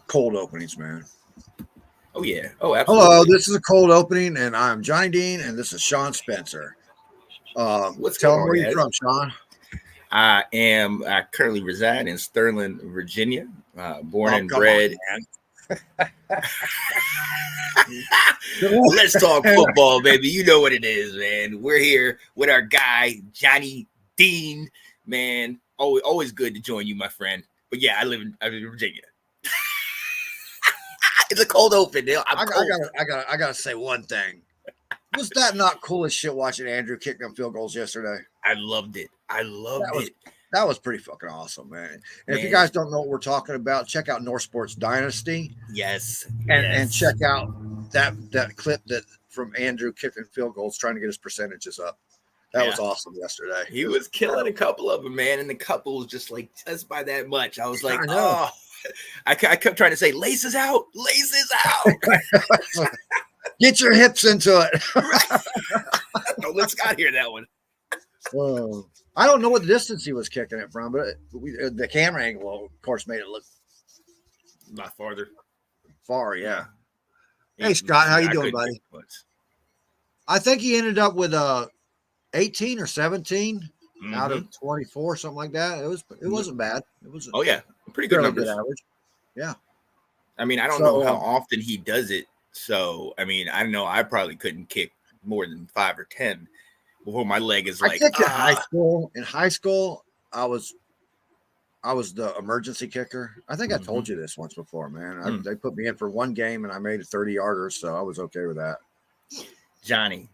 cold openings, man. Oh yeah. Oh, Hello, absolutely. this is a cold opening, and I'm Johnny Dean, and this is Sean Spencer. What's Tell going them on, where you're guys? from, Sean. I currently reside in Sterling, Virginia. Born Oh, and come on, bred. man. Let's talk football, baby. You know what it is, man. We're here with our guy Johnny Dean. Man, always good to join you, my friend. But yeah, I live in Virginia. It's a cold open. I'm cold. I gotta say one thing. Was that not cool as shit watching Andrew kick them field goals yesterday? I loved it. I That loved was it, that was pretty fucking awesome, man. And if you man. guys don't know what we're talking about, check out North Sports Dynasty Yes, and yes. check out that clip that from Andrew kicking field goals trying to get his percentages up. That Yeah. was awesome yesterday. He was killing a couple of them, man, and the couple was just like just by that much. I was like, I know. oh, I kept trying to say, laces out, laces out. Get your hips into it. Don't let Scott hear that one. I don't know what distance he was kicking it from, but the camera angle, of course, made it look A lot farther. far. Yeah. Hey, Scott, how you doing, buddy? I think he ended up with 18 or 17 out of 24, something like that. It wasn't bad. It was pretty good numbers. Good average. Yeah. I mean, I don't know how often he does it. So, I mean, I know I probably couldn't kick more than 5 or 10 before my leg is like. In high school, I was the emergency kicker. I think I told you this once before, man. They put me in for one game and I made a 30-yarder, so I was okay with that. Johnny,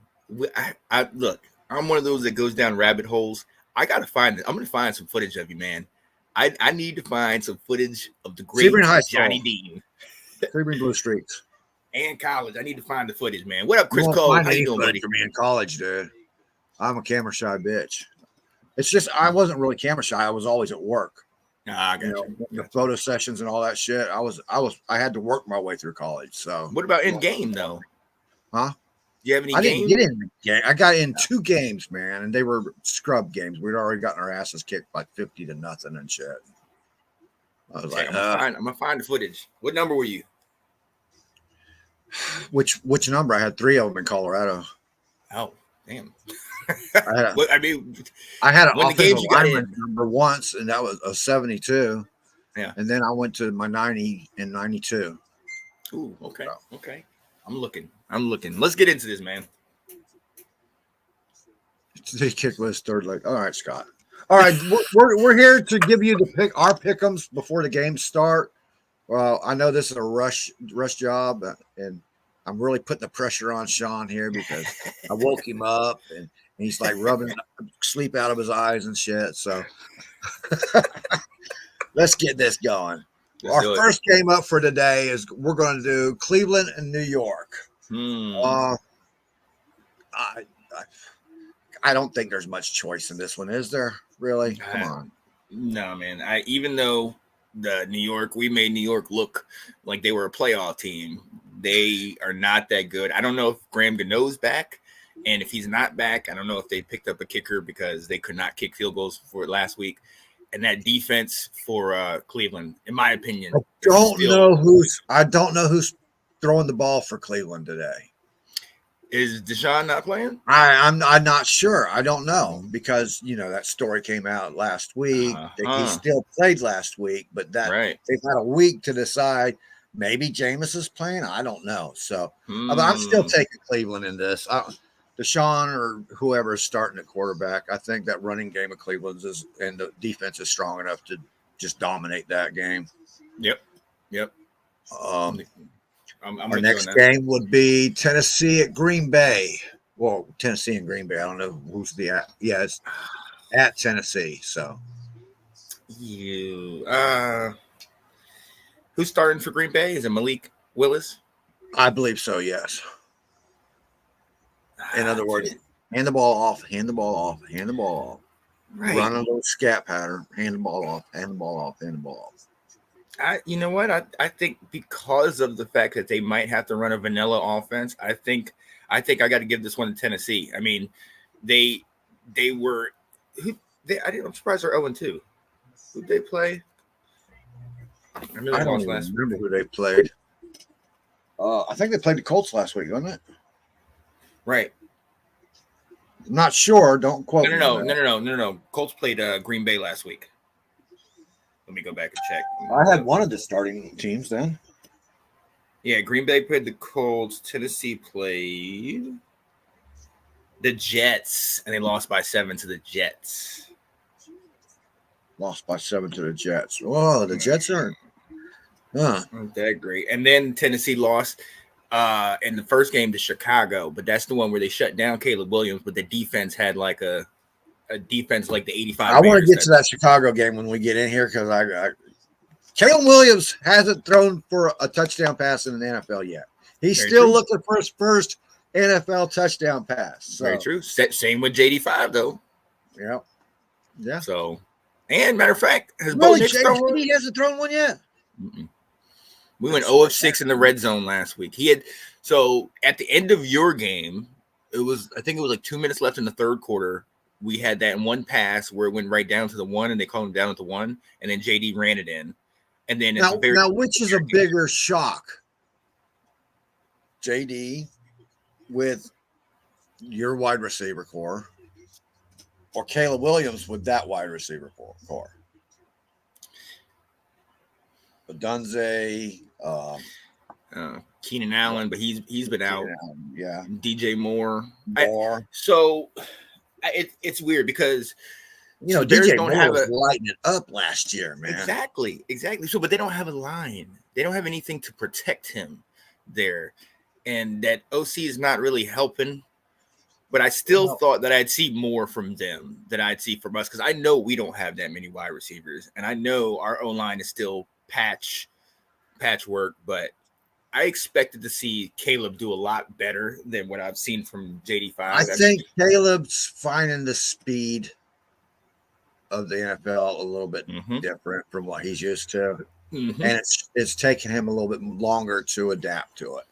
I look. I'm one of those that goes down rabbit holes. I'm gonna find some footage of you, man. I need to find some footage of the great Johnny Dean. Sebring Blue Streaks. And college. I need to find the footage, man. What up, Chris Cole? How you doing, buddy? For me in college, dude. I'm a camera shy bitch. It's just I wasn't really camera shy. I was always at work. I got you. The photo sessions and all that shit. I had to work my way through college. So what about in game though? Huh? Do you have any I games? didn't get in the game. I got in 2 games, man, and they were scrub games. We'd already gotten our asses kicked like 50-0 and shit. I was like, I'm gonna find the footage. What number were you? Which number? I had 3 of them in Colorado. Oh, damn. I had an offensive lineman number once, and that was a 72. Yeah. And then I went to my 90 and 92. Ooh, okay. So. Okay. I'm looking. Let's get into this, man. The kick was third leg. All right, Scott. All right, we're here to give you our pick'ems before the games start. Well, I know this is a rush job, and I'm really putting the pressure on Sean here because I woke him up and he's like rubbing sleep out of his eyes and shit. So let's get this going. Our first game up for today is we're going to do Cleveland and New York. I don't think there's much choice in this one, is there? Really? Come on. No, man. Even though we made New York look like they were a playoff team, they are not that good. I don't know if Graham Gano's back, and if he's not back, I don't know if they picked up a kicker because they could not kick field goals for it last week. And that defense for Cleveland, in my opinion, I don't know who's throwing the ball for Cleveland today. Is Deshaun not playing? I'm not sure. I don't know because that story came out last week. He still played last week, but they've had a week to decide. Maybe Jameis is playing. I don't know. So but I'm still taking Cleveland in this. Deshaun or whoever is starting at quarterback. I think that running game of Cleveland's and the defense is strong enough to just dominate that game. Yep. Our next game would be Tennessee at Green Bay. Well, Tennessee and Green Bay. I don't know who's it's at Tennessee. So who's starting for Green Bay? Is it Malik Willis? I believe so, yes. In other words, hand the ball off. Right. Run a little scat pattern. Hand the ball off. You know what? I think because of the fact that they might have to run a vanilla offense, I think I got to give this one to Tennessee. I mean, I'm surprised they're 0-2. Who'd they play? I know I they don't lost even last remember week. who they played. I think they played the Colts last week, wasn't it? Right. I'm not sure. Don't quote me on that. No. Colts played Green Bay last week. Let me go back and check. I had one of the starting teams then. Yeah, Green Bay played the Colts. Tennessee played the Jets, and they lost by 7 to the Jets. Lost by 7 to the Jets. Oh, the Jets aren't. Aren't that great? And then Tennessee lost in the first game to Chicago, but that's the one where they shut down Caleb Williams, but the defense had like a defense like the 85. I want to get to that Chicago game when we get in here because Caleb Williams hasn't thrown for a touchdown pass in the NFL yet. He's still looking for his first NFL touchdown pass. So. Very true. Same with JD5 though. Yeah. Yeah. So, and matter of fact, has Bo Nix thrown one? He hasn't thrown one yet. Mm-mm. We went 0 of 6 in the red zone last week. He had at the end of your game, I think it was like 2 minutes left in the third quarter. We had that one pass where it went right down to the 1, and they called him down at the 1, and then JD ran it in. And then now which is a bigger shock? JD with your wide receiver core, or Caleb Williams with that wide receiver core? Dunze, Keenan Allen, but he's been out. Yeah, DJ Moore. It's weird because DJ Moore was lighting it up last year, man. Exactly. So, but they don't have a line. They don't have anything to protect him there, and that OC is not really helping. But I still thought that I'd see more from them than I'd see from us because I know we don't have that many wide receivers, and I know our O-line is still patchwork, but I expected to see Caleb do a lot better than what I've seen from JD5. I think Caleb's finding the speed of the NFL a little bit different from what he's used to, and it's taking him a little bit longer to adapt to it.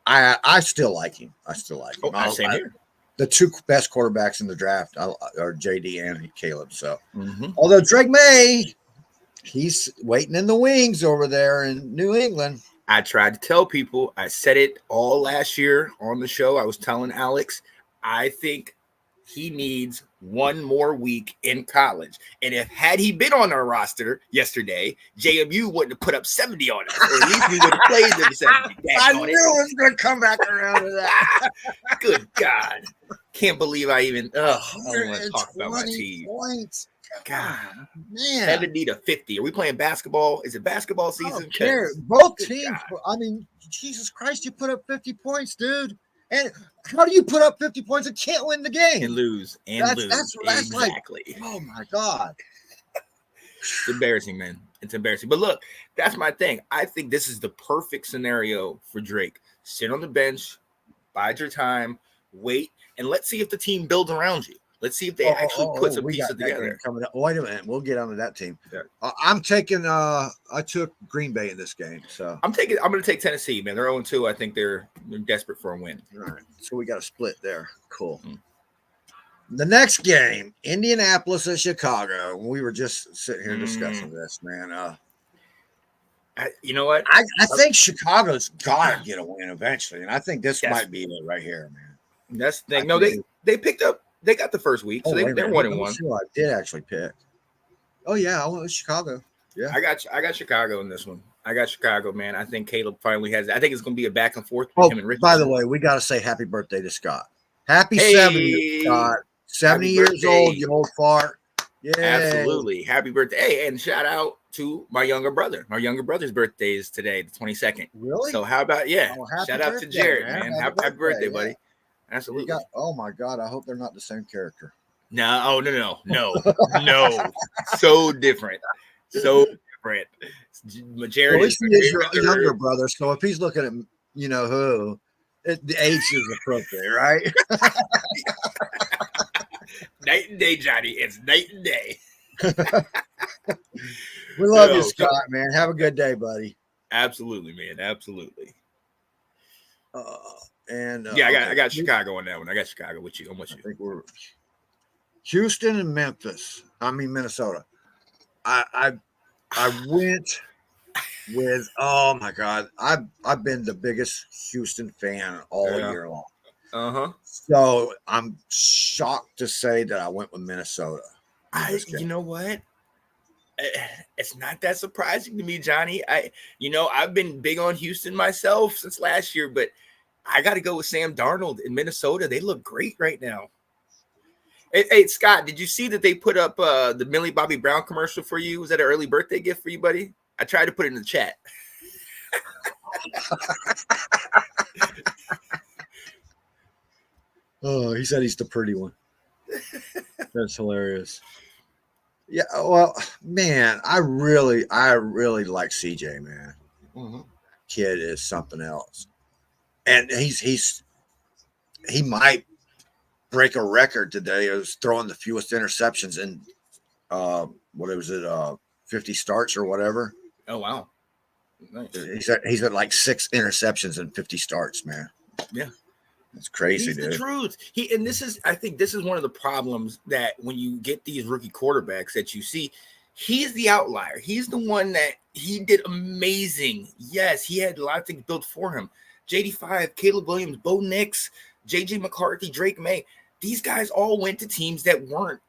I still like him. Same here. The two best quarterbacks in the draft are JD and Caleb. So, although Drake May, he's waiting in the wings over there in New England. I tried to tell people, I said it all last year on the show. I was telling Alex, I think he needs one more week in college. And had he been on our roster yesterday, JMU wouldn't have put up 70 on us. Or at least we would have played them 70. I knew it was going to come back around to that. Good God. Can't believe I even I don't want to talk about my team. Points. God, man. 70 to 50. Are we playing basketball? Is it basketball season? I don't care. Both teams. God. I mean, Jesus Christ, you put up 50 points, dude. And how do you put up 50 points and can't win the game? And lose. That's exactly. Like, oh, my God. It's embarrassing, man. It's embarrassing. But look, that's my thing. I think this is the perfect scenario for Drake. Sit on the bench, bide your time, wait, and let's see if the team builds around you. Let's see if they actually put some pieces together. Coming up. Wait a minute. We'll get onto that team. Yeah. I'm taking I took Green Bay in this game. So I'm going to take Tennessee, man. They're 0-2. I think they're desperate for a win. All right. So we got a split there. Cool. The next game, Indianapolis at Chicago. We were just sitting here discussing this, man. You know what? I think Chicago's got to get a win eventually, and I think this might be it right here, man. That's the thing. No, they picked up. They got the first week, so they're 1-1. Sure, I did actually pick. Oh yeah, I went with Chicago. Yeah, I got Chicago in this one. I got Chicago, man. I think Caleb finally has it. I think it's going to be a back and forth between him and Richardson. By the way, we got to say happy birthday to Scott. Happy 70, Scott. 70 years old, you old fart. Yeah, absolutely. Happy birthday. Hey, and shout out to my younger brother. My younger brother's birthday is today, the 22nd. Really? So how about shout out to Jared, man. Happy birthday, buddy. Absolutely. Oh my God! I hope they're not the same character. No. So different. Jared at least he is your younger brother. So if he's looking at who, the age is appropriate, right? Night and day, Johnny. It's night and day. We love you, Scott, man. Have a good day, buddy. Absolutely, man. Absolutely. I got Chicago on that one. I got Chicago with you. I'm with you. I think we're Houston and Minnesota. I I went with, oh my God, I've been the biggest Houston fan all year long. So I'm shocked to say that I went with Minnesota. You know what? It's not that surprising to me, Johnny. I've been big on Houston myself since last year, but I got to go with Sam Darnold in Minnesota. They look great right now. Hey, Scott, did you see that they put up the Millie Bobby Brown commercial for you? Was that an early birthday gift for you, buddy? I tried to put it in the chat. Oh, he said he's the pretty one. That's hilarious. Yeah, well, man, I really like CJ, man. Mm-hmm. Kid is something else, and he might break a record today. He was throwing the fewest interceptions in what was it, 50 starts or whatever. Oh wow, nice. He's at like 6 interceptions in 50 starts, man. Yeah. It's crazy, He's dude. The truth. I think this is one of the problems that when you get these rookie quarterbacks that you see, he's the outlier. He's the one that he did amazing. Yes, he had a lot of things built for him. JD5, Caleb Williams, Bo Nix, JJ McCarthy, Drake May. These guys all went to teams that weren't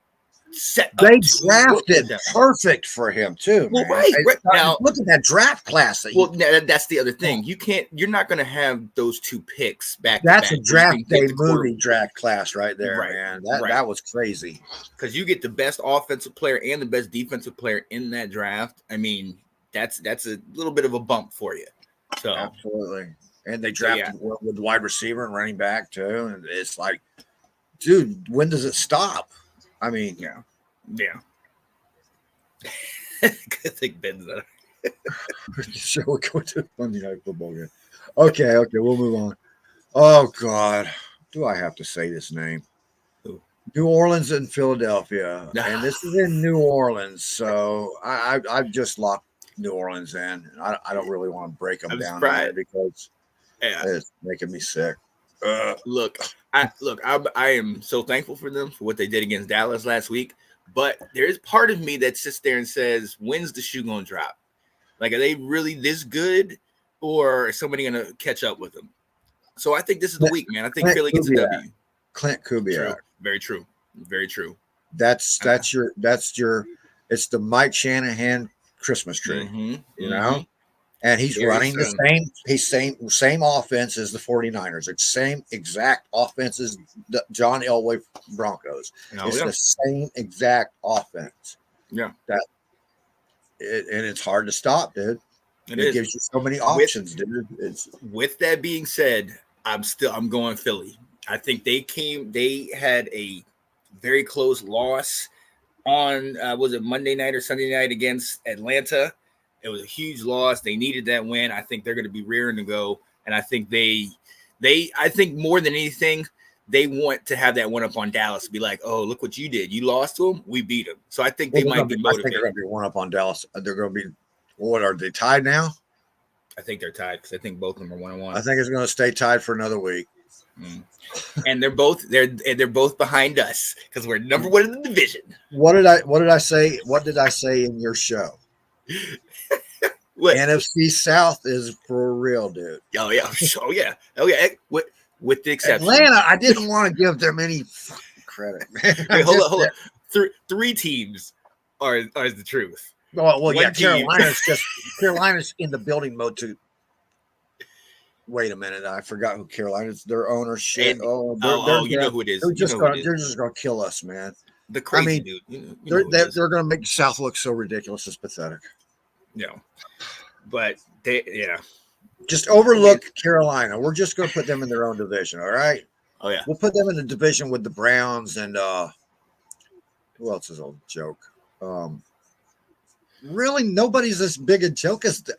set up. They drafted perfect for him too. Well, man. right now, look at that draft class. That's the other thing. You're not going to have those 2 picks back. That's a draft day movie draft class right there, man. That was crazy because you get the best offensive player and the best defensive player in that draft. I mean, that's a little bit of a bump for you. So absolutely, and they drafted with wide receiver and running back too, and it's like, dude, when does it stop? I mean, yeah. I think Ben's that. Sure, we'll go to Monday Night Football game. Okay, we'll move on. Oh God, do I have to say this name? Who? New Orleans and Philadelphia, and this is in New Orleans, so I've just locked New Orleans in. I don't really want to break them down there because it's making me sick. Look, I am so thankful for them for what they did against Dallas last week. But there's part of me that sits there and says, when's the shoe going to drop? Like, are they really this good, or is somebody going to catch up with them? So I think this is the week, man. I think Philly gets a W. Clint Kubiak. Very true. Very true. That's your. It's the Mike Shanahan Christmas tree. Mm-hmm, you know. And he's running the same offense as the 49ers. It's same exact offense as the John Elway Broncos. It's the same exact offense. Yeah. And it's hard to stop, dude. It gives you so many options, dude. With that being said, I'm going Philly. I think they had a very close loss on was it Monday night or Sunday night against Atlanta. It was a huge loss. They needed that win. I think they're going to be rearing to go. And I think I think more than anything, they want to have that one up on Dallas. Be like, oh, look what you did. You lost to them. We beat them. So I think they might be motivated. I think they're going to be one up on Dallas. They're going to be, what, are they tied now? I think they're tied because I think both of them are 1-1. I think it's going to stay tied for another week. And they're both behind us because we're number 1 in the division. What did I say? What did I say in your show? What? NFC South is for real, dude. Oh yeah. With the exception, Atlanta, I didn't want to give them any credit, man. Wait, hold on. 3 teams are the truth. Well, yeah. Carolina's in the building mode too. Wait a minute, I forgot who Carolina's. Their ownership. You know who it is. They're just gonna kill us, man. The crazy dude. They're gonna make the South look so ridiculous. It's pathetic. No, but just overlook Carolina. We're just going to put them in their own division. All right. Oh yeah. We'll put them in the division with the Browns and who else is a joke? Really, nobody's as big a joke as the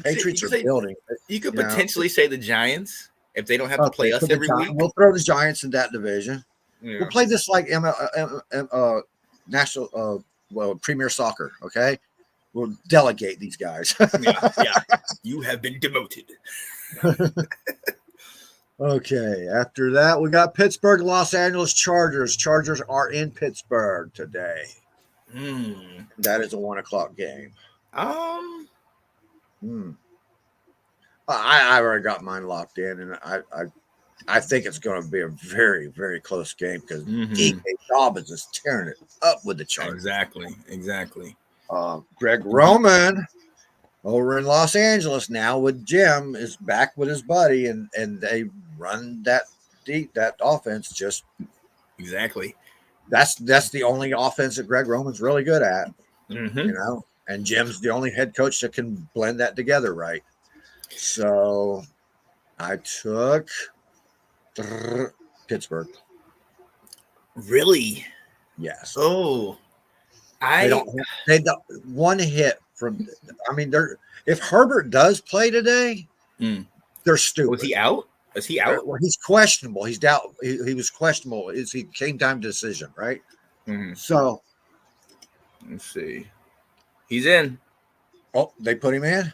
Patriots are building. You could potentially say the Giants if they don't have to play us every week. We'll throw the Giants in that division. Yeah. We'll play this like national Premier Soccer. Okay. We'll delegate these guys. yeah. You have been demoted. Okay. After that, we got Pittsburgh, Los Angeles Chargers. Chargers are in Pittsburgh today. That is a 1:00 game. I already got mine locked in, and I think it's going to be a very, very close game because D.K. Dobbins is tearing it up with the Chargers. Exactly. Greg Roman over in Los Angeles now with Jim is back with his buddy, and they run that offense just exactly. That's the only offense that Greg Roman's really good at, and Jim's the only head coach that can blend that together right. So I took Pittsburgh. Really? Yes. Oh, they don't one hit from. I mean, if Herbert does play today, they're stupid. Was he out? Is he out? Well, he's questionable. He's doubt. He was questionable. Is he game time decision, right? So let's see. He's in. Oh, they put him in.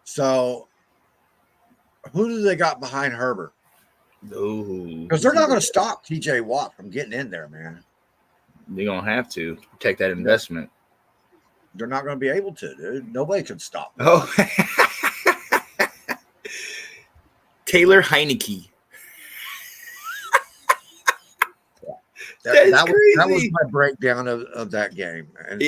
So who do they got behind Herbert? Because they're not going to stop TJ Watt from getting in there, man. They're going to have to protect that investment. They're not going to be able to, dude. Nobody can stop them. Oh. Taylor Heineke. That was my breakdown of that game. And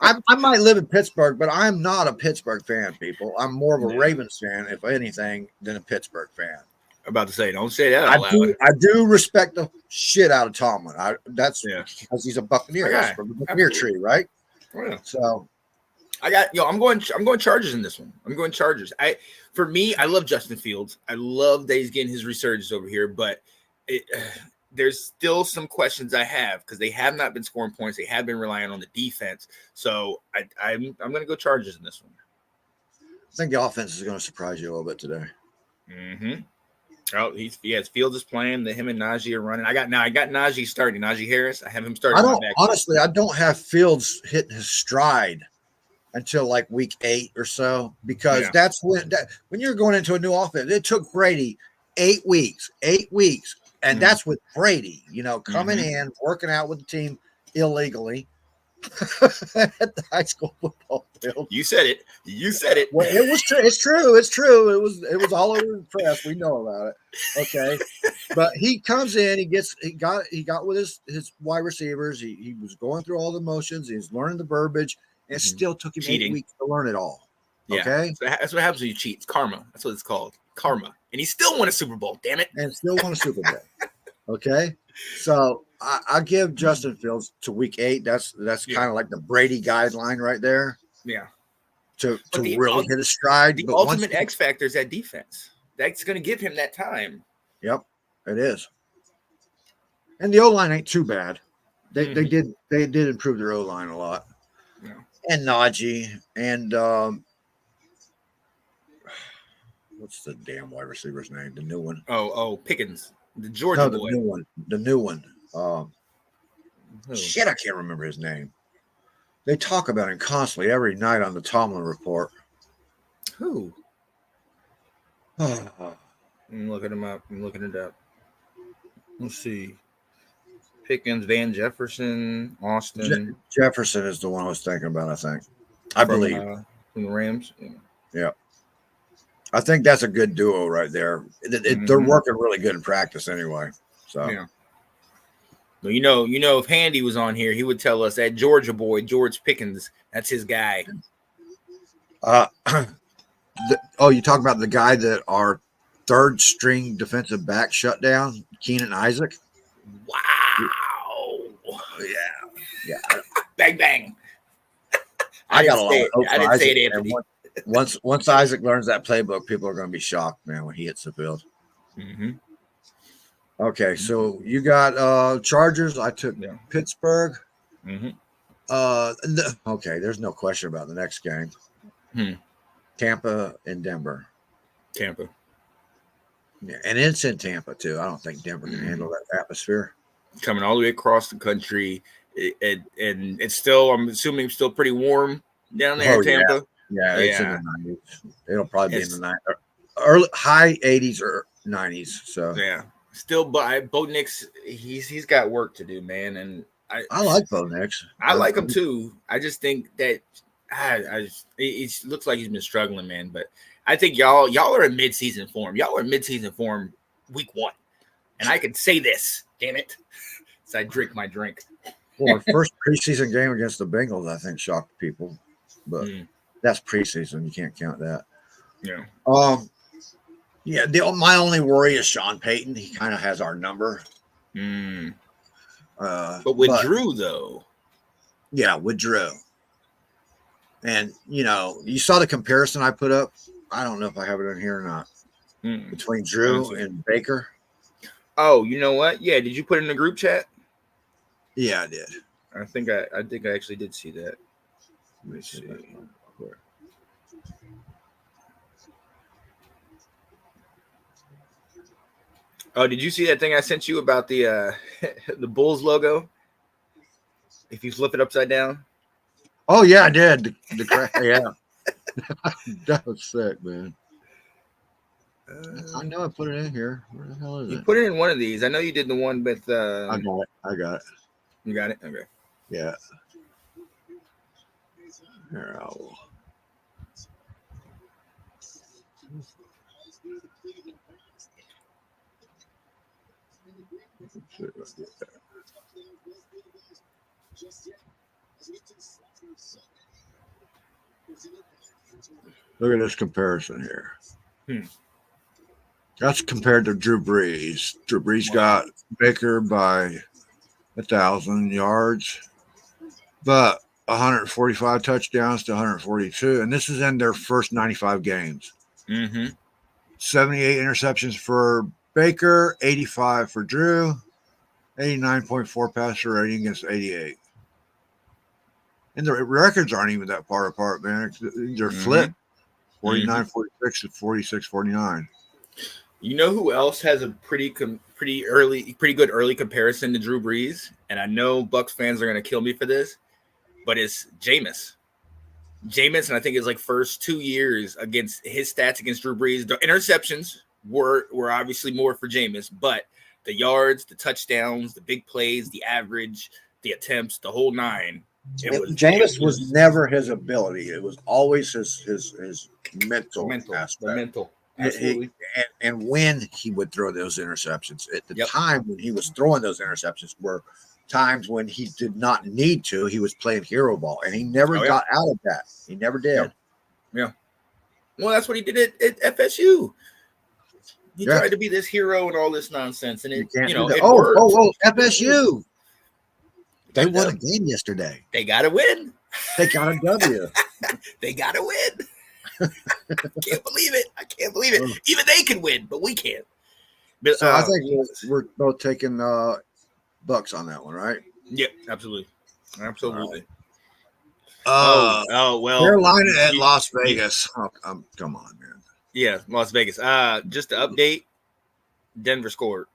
I might live in Pittsburgh, but I'm not a Pittsburgh fan, people. I'm more of a Ravens fan, if anything, than a Pittsburgh fan. I'm about to say, don't say that out loud. I do respect the shit out of Tomlin. That's because he's a Buccaneer. He's from the Buccaneer tree, right? Yeah. So I'm going Chargers in this one. I'm going Chargers. For me, I love Justin Fields. I love that he's getting his resurgence over here, but there's still some questions I have because they have not been scoring points. They have been relying on the defense. So I'm going to go Chargers in this one. I think the offense is going to surprise you a little bit today. Oh, Fields is playing. Him and Najee are running. I got Najee starting. Najee Harris. I have him starting. I don't have Fields hitting his stride until like week 8 or so, because that's when you're going into a new offense. It took Brady 8 weeks, and that's with Brady, coming in, working out with the team illegally at the high school football field. You said it. Well, it was true. It's true. It was all over the press. We know about it. Okay, but he comes in. He got with his wide receivers. He was going through all the motions. He was learning the verbiage. It still took him 8 weeks to learn it all. Okay, that's what happens when you cheat. It's karma. That's what it's called, karma. And he still won a Super Bowl. Damn it! And still won a Super Bowl. Okay, so I give Justin Fields to week 8. That's kind of like the Brady guideline right there. Yeah, to really hit a stride. The ultimate X factor is that defense. That's going to give him that time. Yep, it is. And the O line ain't too bad. They did improve their O line a lot. Yeah. And Najee and what's the damn wide receiver's name? The new one. Oh, Pickens, the Georgia boy. The new one. Shit, I can't remember his name. They talk about him constantly every night on the Tomlin Report. Who? I'm looking him up. I'm looking it up. Let's see. Pickens, Van Jefferson, Austin. Jefferson is the one I was thinking about, I think. I believe. From the Rams? Yeah. I think that's a good duo right there. They're working really good in practice anyway. So, yeah. Well, if Handy was on here, he would tell us that Georgia boy, George Pickens, that's his guy. You talk about the guy that our third string defensive back shut down, Keenan Isaac? Wow. Yeah. Bang, bang. I got a lot of hope for didn't Isaac, say it, Anthony. Once Isaac learns that playbook, people are going to be shocked, man, when he hits the field. Okay, so you got Chargers. I took Pittsburgh. Okay, there's no question about the next game. Tampa and Denver. Tampa. Yeah, and it's in Tampa too. I don't think Denver can handle that atmosphere. Coming all the way across the country, and it's still, I'm assuming, it's still pretty warm down there in Tampa. Yeah, it's in the 90s. It'll probably be in the 90s, early high 80s or 90s. So yeah, still, but Bo Nix, he's got work to do, man, and I like Bo Nix. I like him too. I just think that it looks like he's been struggling, man. But I think y'all are in mid-season form. Y'all are in mid-season form week 1. And I can say this, damn it. So I drink my drink. Well, our first preseason game against the Bengals, I think, shocked people. But that's preseason. You can't count that. Yeah. Yeah, my only worry is Sean Payton. He kind of has our number. But with Drew, though. Yeah, with Drew. And, you saw the comparison I put up. I don't know if I have it in here or not. Between Drew and Baker. Oh, you know what? Yeah, did you put it in the group chat? Yeah, I did. I think I actually did see that. Let me see. Oh, did you see that thing I sent you about the the Bulls logo? If you flip it upside down. Oh yeah, I did. The crack, yeah. That was sick, man. I know I put it in here. Where the hell is it? You put it in one of these. I know you did the one with. I got it. You got it. Okay. Yeah. Here I will. Look at this comparison here. That's compared to Drew Brees. Drew Brees got Baker by 1,000 yards, but 145 touchdowns to 142, and this is in their first 95 games. 78 interceptions for Baker, 85 for Drew, 89.4 passer rating against 88. And the records aren't even that far apart, man. They're flipped. 49-46 to 46-49. You know who else has a pretty good early comparison to Drew Brees? And I know Bucs fans are going to kill me for this, but it's Jameis. Jameis, and I think it's like first 2 years against his stats against Drew Brees. The interceptions were obviously more for Jameis, but the yards, the touchdowns, the big plays, the average, the attempts, the whole nine. Jameis was never his ability. It was always his mental aspect. The mental. Absolutely. And when he would throw those interceptions, at the time when he was throwing those interceptions were times when he did not need to. He was playing hero ball, and he never got out of that. He never did. Yeah. Well, that's what he did at FSU. He tried to be this hero and all this nonsense, and it worked. FSU. They won a game yesterday. They got to win. They got a W. They got to win. Can't believe it. I can't believe it. Even they can win, but we can't. But, so I think we're both taking Bucks on that one, right? Yep, absolutely. Absolutely. Right. Well. Carolina at Las Vegas. Come on, man. Yeah, Las Vegas. Just to update, Denver scored.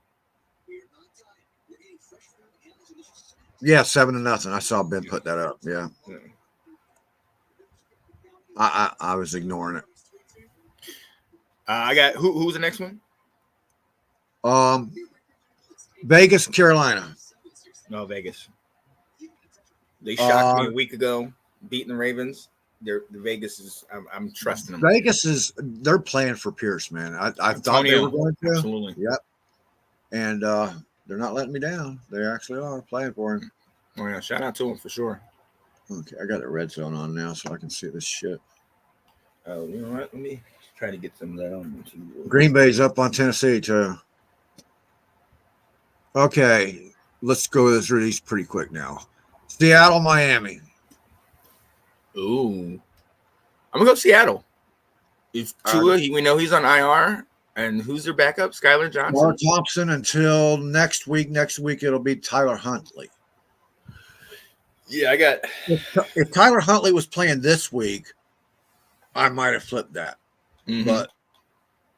Yeah, 7-0. I saw Ben put that up. Yeah. I was ignoring it. I got who's the next one? Vegas, Carolina. No, Vegas. They shocked me a week ago, beating the Ravens. The Vegas is. I'm trusting them. Vegas they're playing for Pierce, man. I thought they were going to. Absolutely. Yep. And they're not letting me down. They actually are playing for him. Oh yeah, shout out to him for sure. Okay, I got a red zone on now, so I can see this shit. Oh, you know what? Let me try to get some of that on. Green Bay's up on Tennessee too. Okay, let's go through these pretty quick now. Seattle, Miami. Ooh, I'm gonna go Seattle. If Tua, we know he's on IR, and who's their backup? Skylar Johnson. Mark Thompson until next week. Next week it'll be Tyler Huntley. Yeah, I got. If Tyler Huntley was playing this week, I might have flipped that. But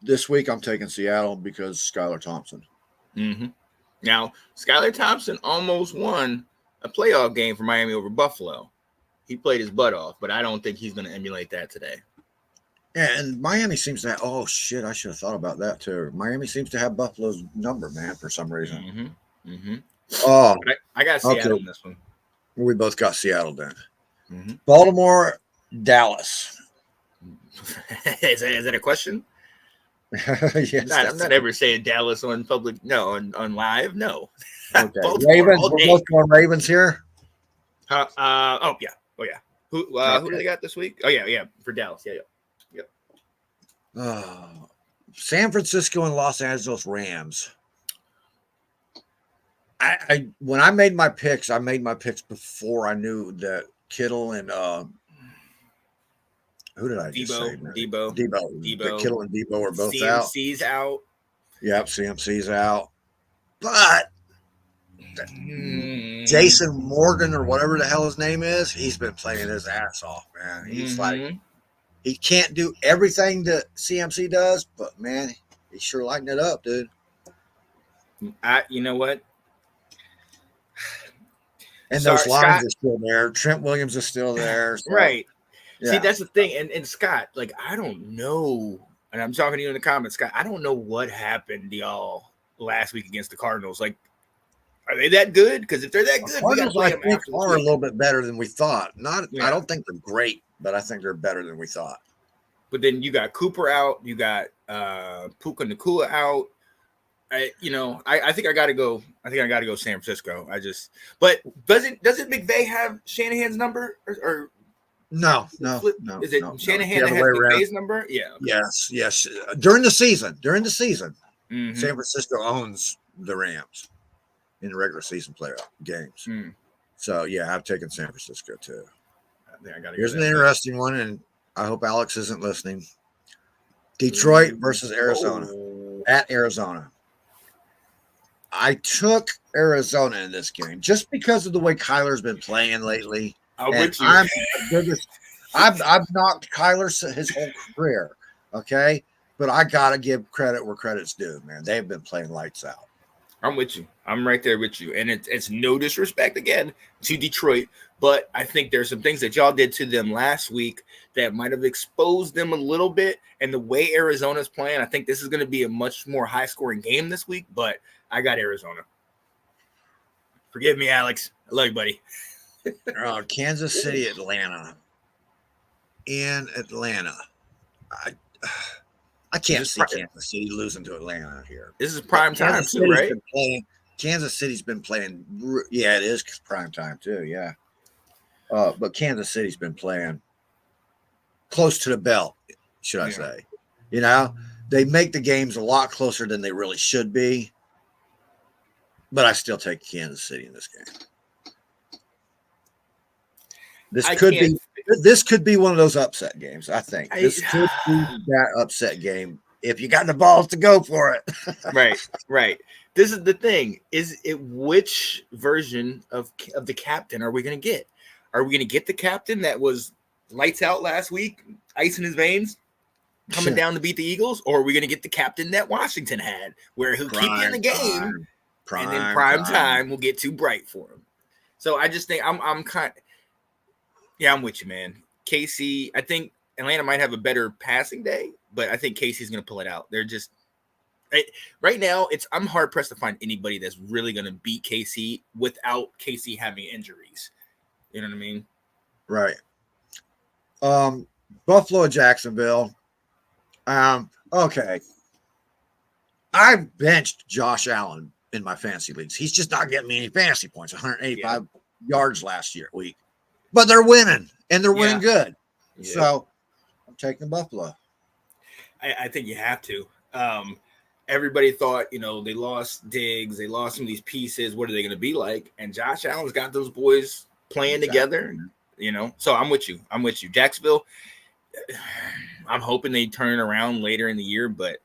this week I'm taking Seattle because Skylar Thompson. Now, Skylar Thompson almost won a playoff game for Miami over Buffalo. He played his butt off, but I don't think he's going to emulate that today. Yeah, and Miami seems to have, I should have thought about that too. Miami seems to have Buffalo's number, man, for some reason. Oh, I got Seattle in this one. We both got Seattle then. Mm-hmm. Baltimore, Dallas. Is that a question? Yes, I'm not ever saying Dallas on public. No, on live. No. Okay. Ravens. We're both going Ravens here. Oh yeah. Who do they got this week? Oh yeah. For Dallas. Yep. San Francisco and Los Angeles Rams. I when I made my picks before I knew that Kittle and who did I just say? Debo. That Kittle and Debo are both CMC's out. Yep, CMC's out. But Jason Morgan or whatever the hell his name is, he's been playing his ass off, man. He's like, he can't do everything that CMC does, but man, he's sure lighting it up, dude. You know what? And those lines are still there. Trent Williams is still there. So, right. Yeah. See, that's the thing. And Scott, like, I don't know. And I'm talking to you in the comments, Scott. I don't know what happened to y'all last week against the Cardinals. Like, are they that good? Because if they're that good, Cardinals, I think, are a little bit better than we thought. I don't think they're great, but I think they're better than we thought. But then you got Cooper out. You got Puka Nacua out. I think I gotta go. I think I gotta go San Francisco. But doesn't McVay have Shanahan's number or no? Is it Shanahan that has McVay's number? Yeah. Okay. Yes. During the season, San Francisco owns the Rams in the regular season playoff games. So yeah, I've taken San Francisco too. Here's an interesting one, and I hope Alex isn't listening. Detroit versus Arizona at Arizona. I took Arizona in this game just because of the way Kyler's been playing lately. I'm with you. I've knocked Kyler his whole career, okay? But I got to give credit where credit's due, man. They've been playing lights out. I'm with you. I'm right there with you. And it's no disrespect, again, to Detroit, but I think there's some things that y'all did to them last week that might have exposed them a little bit. And the way Arizona's playing, I think this is going to be a much more high-scoring game this week, but I got Arizona. Forgive me, Alex. I love you, buddy. Kansas City, Atlanta. In Atlanta. I can't see Kansas City losing to Atlanta here. This is prime time too, right? Kansas City's been playing. Yeah, it is prime time too. Yeah. But Kansas City's been playing close to the belt, should I say. You know, they make the games a lot closer than they really should be. But I still take Kansas City in this game. This could be one of those upset games, I think. This could be that upset game if you got the balls to go for it. Right. This is the thing. Is it which version of the captain are we going to get? Are we going to get the captain that was lights out last week, ice in his veins, coming down to beat the Eagles? Or are we going to get the captain that Washington had, where he'll keep you in the game, and then prime time will get too bright for him? So I just think I'm kind of, I'm with you, man. KC, I think Atlanta might have a better passing day, but I think KC's going to pull it out. They're just right now. I'm hard pressed to find anybody that's really going to beat KC without KC having injuries. You know what I mean? Right. Buffalo, Jacksonville. Okay. I benched Josh Allen in my fantasy leagues. He's just not getting me any fantasy points. 185 yards last week. But they're winning, and they're winning good. Yeah. So I'm taking Buffalo. I think you have to. Everybody thought, they lost Diggs. They lost some of these pieces. What are they going to be like? And Josh Allen's got those boys playing together, So I'm with you. Jacksonville, I'm hoping they turn around later in the year, but,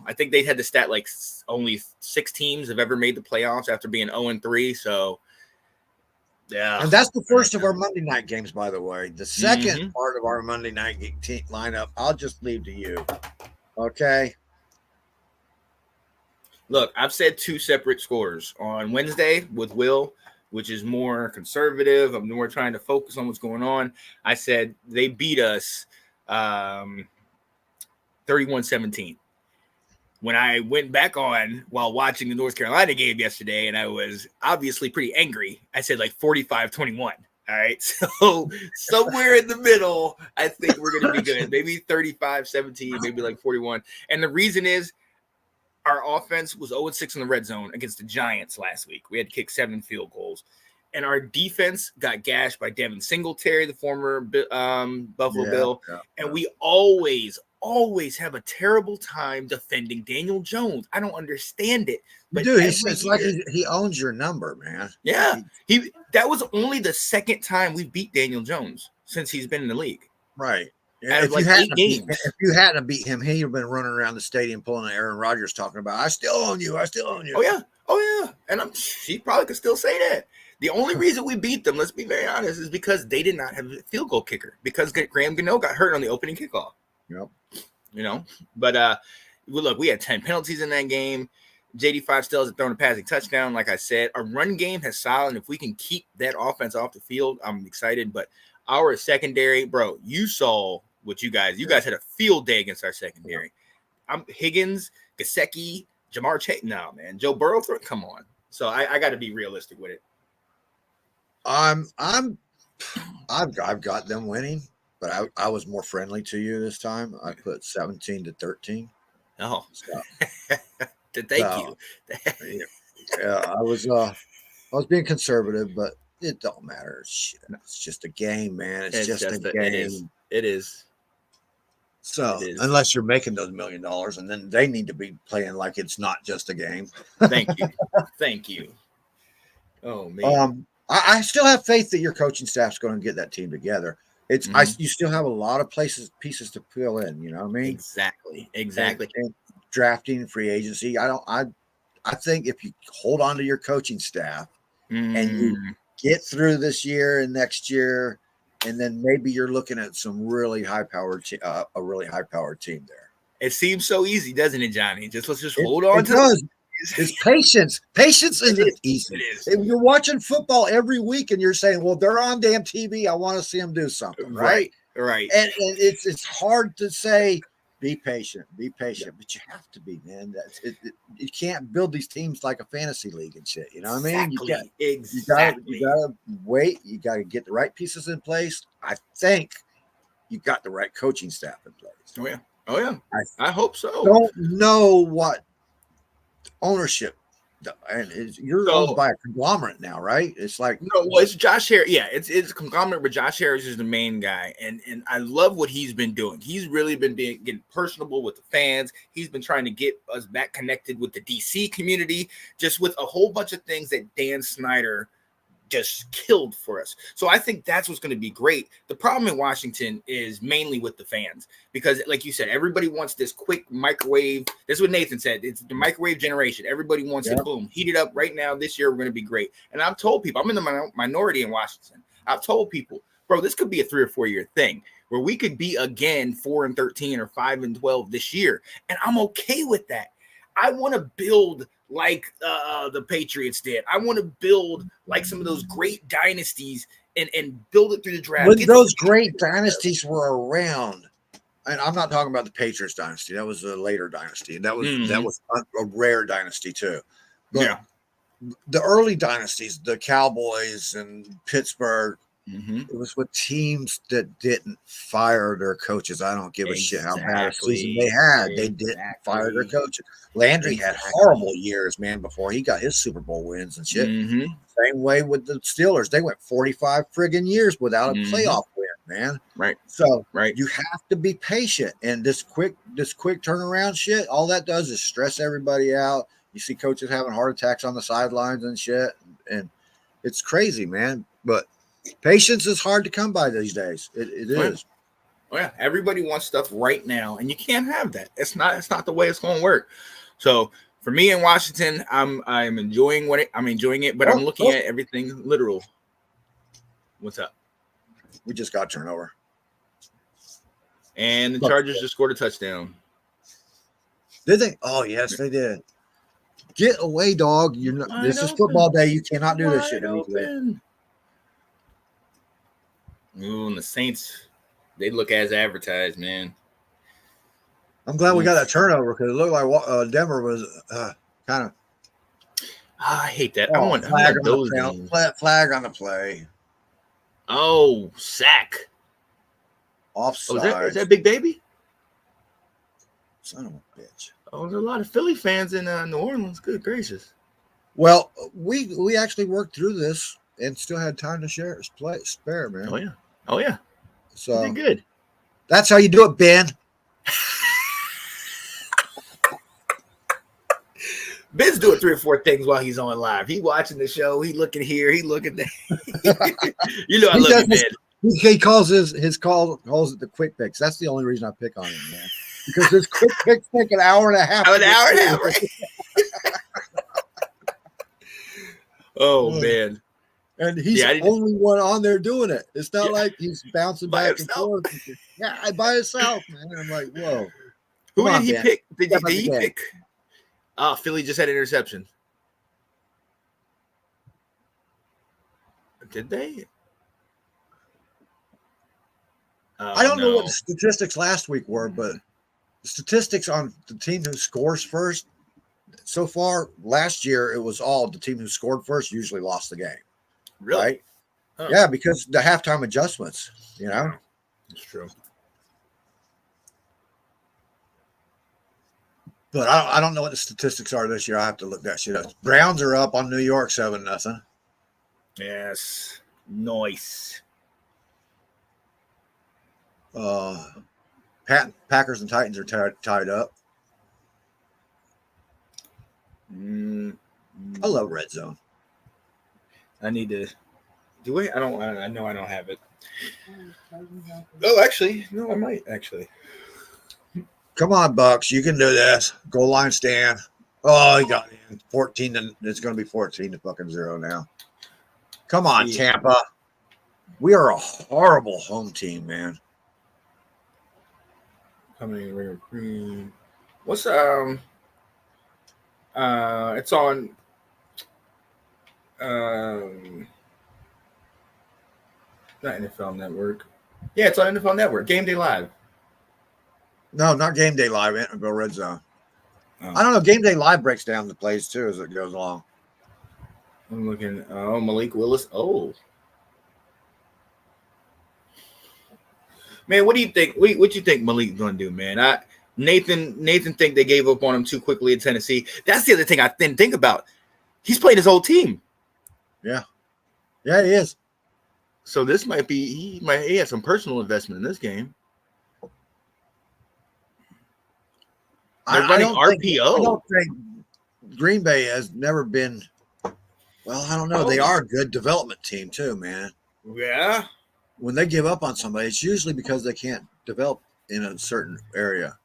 I think they had the stat like only 6 teams have ever made the playoffs after being 0-3. So, yeah. And that's the first of our Monday night games, by the way. The second part of our Monday night lineup, I'll just leave to you. Okay. Look, I've said 2 separate scores on Wednesday with Will, which is more conservative. I'm more trying to focus on what's going on. I said they beat us 31-17. when I went back on while watching the North Carolina game yesterday, and I was obviously pretty angry, I said like 45-21. All right. So somewhere in the middle, I think we're going to be good. Maybe 35-17, maybe like 41. And the reason is our offense was 0-6 in the red zone against the Giants last week. We had to kick 7 field goals. And our defense got gashed by Devin Singletary, the former Buffalo Bill. And we always have a terrible time defending Daniel Jones. I don't understand it. But dude, it's like he owns your number, man. Yeah. That was only the second time we beat Daniel Jones since he's been in the league. Right. Yeah, if you hadn't beat him, he'd have been running around the stadium pulling an Aaron Rodgers talking about, I still own you. Oh, yeah. And she probably could still say that. The only reason we beat them, let's be very honest, is because they did not have a field goal kicker because Graham Gano got hurt on the opening kickoff. Yep. But look, we had 10 penalties in that game. JD5 still hasn't thrown a passing touchdown. Like I said, our run game has solid. If we can keep that offense off the field, I'm excited. But our secondary, bro, you saw what you guys had a field day against our secondary. I'm Higgins, Gesicki, Jamar Chase. No, man, Joe Burrow, come on. So I got to be realistic with it. I've got them winning, but I was more friendly to you this time. I put 17-13. Oh, so, thank you. Yeah, I was being conservative, but it don't matter. Shit, it's just a game, man. It's just a game. It is. So unless you're making those $1 million, and then they need to be playing like it's not just a game. Thank you. Oh man. I still have faith that your coaching staff's going to get that team together. You still have a lot of pieces to fill in. You know what I mean? Exactly. And drafting, free agency. I think if you hold on to your coaching staff and you get through this year and next year, and then maybe you're looking at some really high-powered, a really high-powered team there. It seems so easy, doesn't it, Johnny? Let's just hold on to it. It's patience. Patience isn't easy. If you're watching football every week and you're saying, well, they're on damn TV, I want to see them do something, right? Right. And it's hard to say, be patient, but you have to be, man. You can't build these teams like a fantasy league and shit. You know what I mean? You gotta wait. You got to get the right pieces in place. I think you got the right coaching staff in place. Oh yeah. I hope so. Don't know what ownership, and you're owned by a conglomerate now, right? It's like it's Josh Harris. Yeah, it's a conglomerate, but Josh Harris is the main guy, and I love what he's been doing. He's really been getting personable with the fans. He's been trying to get us back connected with the DC community, just with a whole bunch of things that Dan Snyder just killed for us. So I think that's what's going to be great. The problem in Washington is mainly with the fans, because like you said, everybody wants this quick microwave. This is what Nathan said. It's the microwave generation. Everybody wants it, boom, heat it up right now. This year we're going to be great. And I've told people, I'm in the minority in Washington. I've told people, bro, this could be a 3 or 4 year thing where we could be again 4-13 or 5-12 this year. And I'm okay with that. I want to build like the Patriots did. I want to build like some of those great dynasties and build it through the draft. When those great dynasties were around, and I'm not talking about the Patriots dynasty. That was a later dynasty. That was a rare dynasty too. But the early dynasties, the Cowboys and Pittsburgh, it was with teams that didn't fire their coaches. I don't give a shit how bad a season they had. They didn't fire their coaches. Landry had horrible years, man, before he got his Super Bowl wins and shit. Same way with the Steelers. They went 45 friggin' years without a playoff win, man. Right. So you have to be patient. And this quick turnaround shit, all that does is stress everybody out. You see coaches having heart attacks on the sidelines and shit. And it's crazy, man. But patience is hard to come by these days. It is. Oh yeah, everybody wants stuff right now, and you can't have that. It's not the way it's going to work. So for me in Washington, I'm enjoying I'm enjoying it, but I'm looking at everything literal. What's up? We just got turnover, and the Chargers just scored a touchdown. Did they? Oh yes, they did. Get away, dog! You're not. This is football day. You cannot do this shit. Ooh, and the Saints, they look as advertised, man. I'm glad we got that turnover because it looked like Denver was kind of. I hate that. I want those games. Flag on the play. Oh, sack. Offside. Is that Big Baby? Son of a bitch. Oh, there's a lot of Philly fans in New Orleans. Good gracious. Well, we actually worked through this and still had time to spare, man. Oh yeah. So you did good. That's how you do it, Ben. Ben's doing 3 or 4 things while he's on live. He watching the show. He looking here. He looking there. You know I love you, Ben. He calls calls it the quick picks. That's the only reason I pick on him, man. Because his quick picks take an hour and a half. An hour and a half, right? Oh man. And he's the only one on there doing it. It's not like he's bouncing back and forth. Yeah, by himself, man. I'm like, whoa. Who did he pick? Did he pick? Oh, Philly just had an interception. Did they? I don't know what the statistics last week were, but the statistics on the team who scores first, so far last year, it was all the team who scored first usually lost the game. Really? Right? Oh. Yeah, because the halftime adjustments, you know? That's true. But I don't know what the statistics are this year. I have to look that shit up. Browns are up on New York 7-0. Yes. Nice. Packers and Titans are tied up. I love Red Zone. I need to do it. I know I don't have it. Oh, actually, no, I might actually. Come on, Bucks. You can do this. Goal line stand. Oh, he got in. 14. It's going to be 14-0 now. Come on, Tampa. We are a horrible home team, man. What's it's on not NFL Network. Yeah, it's on NFL Network. Game Day Live. No, not Game Day Live. Go Red Zone. Oh. I don't know. Game Day Live breaks down the plays too as it goes along. I'm looking. Oh, Malik Willis. Oh, man, what do you think? What you think Malik's gonna do, man? Nathan think they gave up on him too quickly in Tennessee. That's the other thing I didn't think about. He's played his whole team. Yeah, he is. So this might be he has some personal investment in this game. They're running RPO. I don't think Green Bay has never been. Well, I don't know. They are a good development team too, man. Yeah. When they give up on somebody, it's usually because they can't develop in a certain area.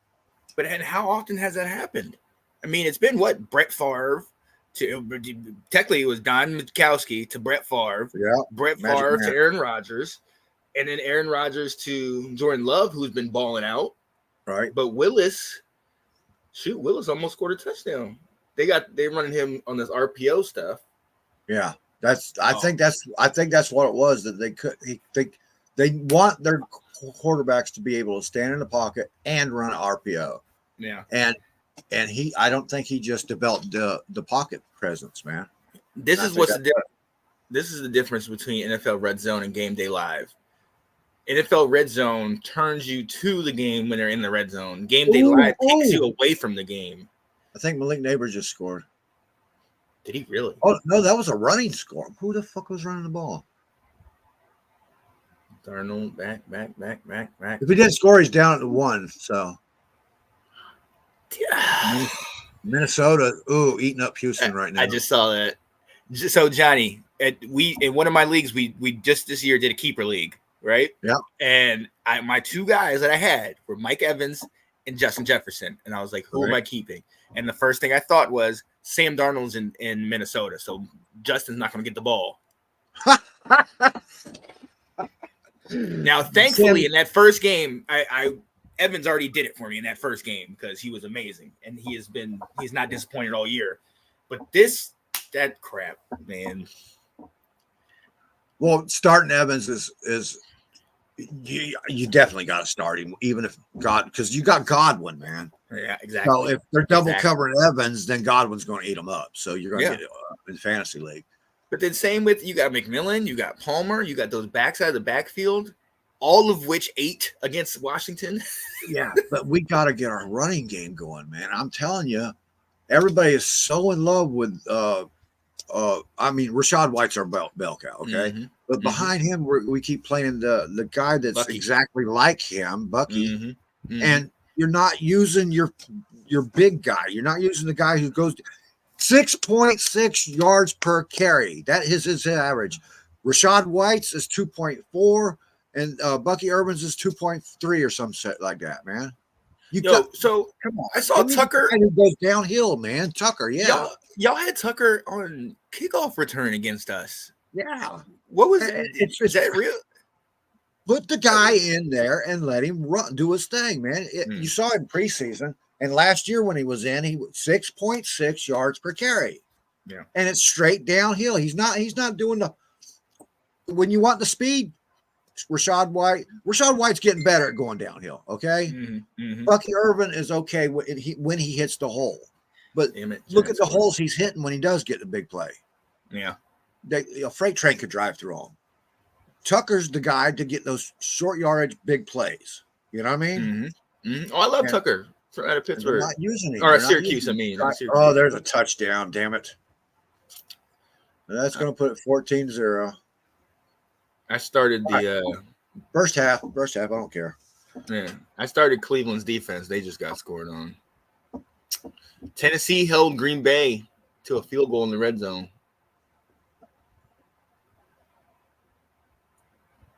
But how often has that happened? I mean, it's been what? Brett Favre to technically it was Don Majkowski to Brett Favre. Yeah. Brett Favre to Aaron Rodgers, and then Aaron Rodgers to Jordan Love, who's been balling out. Right. But Willis almost scored a touchdown. They're running him on this RPO stuff. Yeah. I think that's what it was, that they want their quarterbacks to be able to stand in the pocket and run RPO. Yeah. And I don't think he just developed the pocket presence, man. This is the difference between NFL Red Zone and Game Day Live. NFL Red Zone turns you to the game when they're in the red zone. Game Day Live takes you away from the game. I think Malik Neighbors just scored. Did he really? Oh, no, that was a running score. Who the fuck was running the ball? Darnold, back. If he didn't score, he's down at 1, so. Yeah. Minnesota, eating up Houston right now. I just saw that. So, Johnny, in one of my leagues, we just this year did a keeper league, right? Yeah. And my 2 guys that I had were Mike Evans and Justin Jefferson. And I was like, who am I keeping? And the first thing I thought was Sam Darnold's in Minnesota. So Justin's not going to get the ball. Now, thankfully, in that first game, Evans already did it for me in that first game because he was amazing. And he's not disappointed all year. But that crap, man. Well, starting Evans is You definitely got to start him, even if because you got Godwin, man. Yeah, exactly. So if they're double covering Evans, then Godwin's going to eat them up. So you're going to get it in fantasy league. But then same with you got McMillan, you got Palmer, you got those backside of the backfield, all of which ate against Washington. Yeah, but we got to get our running game going, man. I'm telling you, everybody is so in love with. I mean, Rashad White's our bell cow, okay? Mm-hmm. But behind him, we keep playing the guy that's Bucky. Exactly like him, Bucky. Mm-hmm. Mm-hmm. And you're not using your big guy. You're not using the guy who goes 6.6 yards per carry. That is his average. Rashad White's is 2.4, and Bucky Irvin's is 2.3 or some shit like that, man. So come on. I saw Tucker who goes downhill, man. Tucker, yeah. Y'all had Tucker on kickoff return against us. Yeah. What was it? Is that real? Put the guy in there and let him do his thing, man. You saw him preseason, and last year when he was in, he was 6.6 yards per carry. Yeah. And it's straight downhill. He's not doing when you want the speed. Rashad White's getting better at going downhill. Okay, Bucky Irvin is okay when he hits the hole, but look at the holes he's hitting when he does get the big play. Yeah, a freight train could drive through them. Tucker's the guy to get those short yardage big plays. You know what I mean? Mm-hmm. Mm-hmm. Oh, I love Tucker out of Pittsburgh. Not using him. Or Syracuse. I mean, oh, there's a touchdown. Damn it! That's going to put it 14-0. I started the first half. I don't care. Yeah, I started Cleveland's defense. They just got scored on. Tennessee held Green Bay to a field goal in the red zone.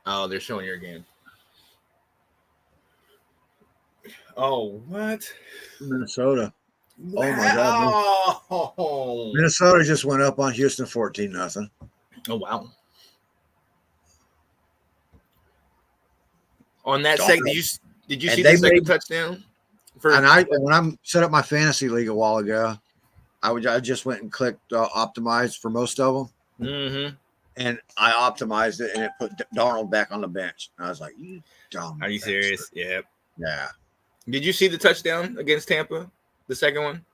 Oh, they're showing your game. Oh, what? Minnesota. Wow. Oh my God. Oh. Minnesota just went up on Houston 14-0. Oh wow. On that segment, did you see the second touchdown? When I set up my fantasy league a while ago, I just went and clicked optimize for most of them, and I optimized it, and it put Darnold back on the bench. And I was like, "You dumb." Are you serious? Yep. Yeah. Did you see the touchdown against Tampa? The second one?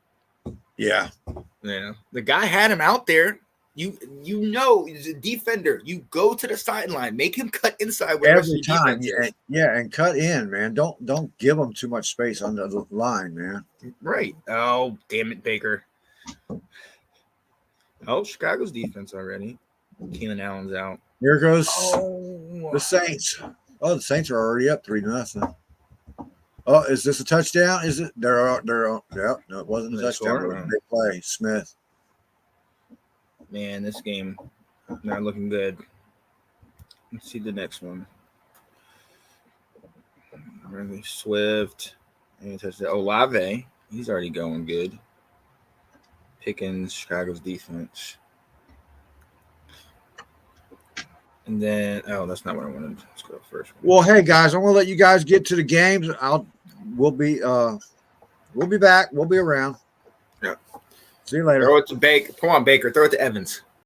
Yeah. Yeah. The guy had him out there. You know he's a defender. You go to the sideline, make him cut inside every time. Yeah, and cut in, man. Don't give him too much space on the line, man. Right. Oh, damn it, Baker. Oh, Chicago's defense already. Keenan Allen's out. Here goes the Saints. Oh, the Saints are already up 3-0. Oh, is this a touchdown? Is it? They're no, it wasn't a touchdown. It was a big play. Smith. Man, this game not looking good. Let's see the next one. Really Swift. Olave. He's already going good. Pickens, Chicago's defense. And then, that's not what I wanted. Let's go first. Well, hey guys, I'm gonna let you guys get to the games. We'll be back. We'll be around. Yeah. See you later. Throw it to Baker. Come on, Baker. Throw it to Evans.